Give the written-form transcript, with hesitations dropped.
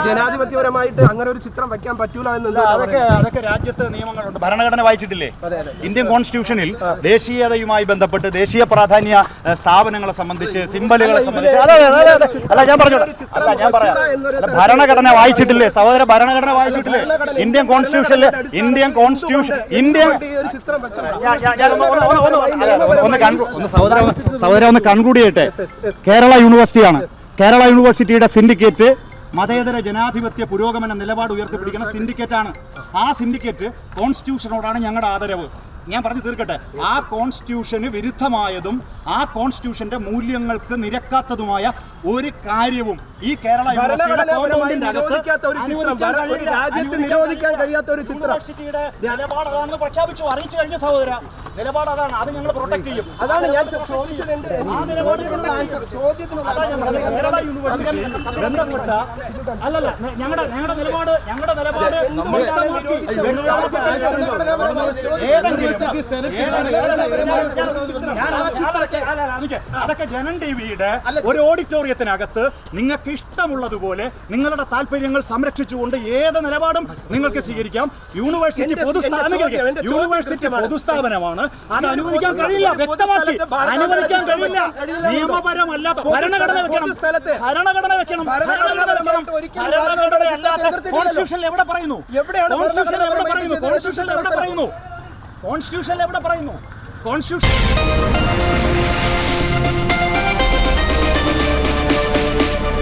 ജനാധിപത്യപരമായിട്ട് അങ്ങനെ ഒരു ചിത്രം വെക്കാൻ പറ്റൂല എന്ന് അതൊക്കെ രാജ്യത്ത് നിയമങ്ങളുണ്ട്. ഭരണഘടന വായിച്ചിട്ടില്ലേ? ഇന്ത്യൻ കോൺസ്റ്റിറ്റ്യൂഷനിൽ ദേശീയതയുമായി ബന്ധപ്പെട്ട് ദേശീയ പ്രാധാന്യ സ്ഥാപനങ്ങളെ സംബന്ധിച്ച് സിംബലുകളെ സംബന്ധിച്ച് ഞാൻ പറയാം ഭരണഘടന വായിച്ചിട്ടില്ലേ സഹോദര? ഭരണഘടന വായിച്ചിട്ടില്ലേ? ഇന്ത്യൻ കോൺസ്റ്റിറ്റ്യൂഷൻ സഹോദര ഒന്ന് കൺക്ലൂഡ് ചെയ്യട്ടെ. കേരള യൂണിവേഴ്സിറ്റിയാണ്. കേരള യൂണിവേഴ്സിറ്റിയുടെ സിൻഡിക്കേറ്റ് മതേതര ജനാധിപത്യ പുരോഗമന നിലപാട് ഉയർത്തിപ്പിടിക്കുന്ന സിൻഡിക്കേറ്റാണ്. ആ സിൻഡിക്കേറ്റ് കോൺസ്റ്റിറ്റ്യൂഷനോടാണ് ഞങ്ങളുടെ ആദരവ്. ഞാൻ പറഞ്ഞു തീർക്കട്ടെ. ആ കോൺസ്റ്റിറ്റ്യൂഷന് വിരുദ്ധമായതും ആ കോൺസ്റ്റിറ്റ്യൂഷന്റെ മൂല്യങ്ങൾക്ക് നിരക്കാത്തതുമായ ഒരു കാര്യവും ഈ കേരള യൂണിവേഴ്സിറ്റിയുടെ നിലപാടാണെന്ന് പ്രഖ്യാപിച്ചു, അറിയിച്ചു കഴിഞ്ഞ സഹോദര. നിലപാട് അതാണ്. അത് ഞങ്ങൾ പ്രൊട്ടക്ട് ചെയ്യും. അതാണ് ഞാൻ ചോദിച്ചത്. കേരള യൂണിവേഴ്സിറ്റി ബന്ധപ്പെട്ട അല്ലല്ല ഞങ്ങളുടെ നിലപാട് അതൊക്കെ ജനൻ ടിവിയുടെ ഒരു ഓഡിറ്റോറിയത്തിനകത്ത് നിങ്ങൾക്ക് ഇഷ്ടമുള്ളതുപോലെ നിങ്ങളുടെ താല്പര്യങ്ങൾ സംരക്ഷിച്ചുകൊണ്ട് ഏത് നിലപാടും നിങ്ങൾക്ക് സ്വീകരിക്കാം. യൂണിവേഴ്സിറ്റി പൊതുസ്ഥാപനമാണ്. അത് അനുവദിക്കാൻ കഴിയില്ല. വ്യക്തമാക്കി അനുവദിക്കാൻ കഴിയില്ല. നിയമപരമല്ല. ഭരണഘടന വെക്കണം. കോൺസ്റ്റിറ്റ്യൂഷനിൽ എവിടെ പറയുന്നു? കോൺസ്റ്റിറ്റ്യൂഷനിൽ എവിടെ പറയുന്നു? കോൺസ്റ്റിറ്റ്യൂഷൻ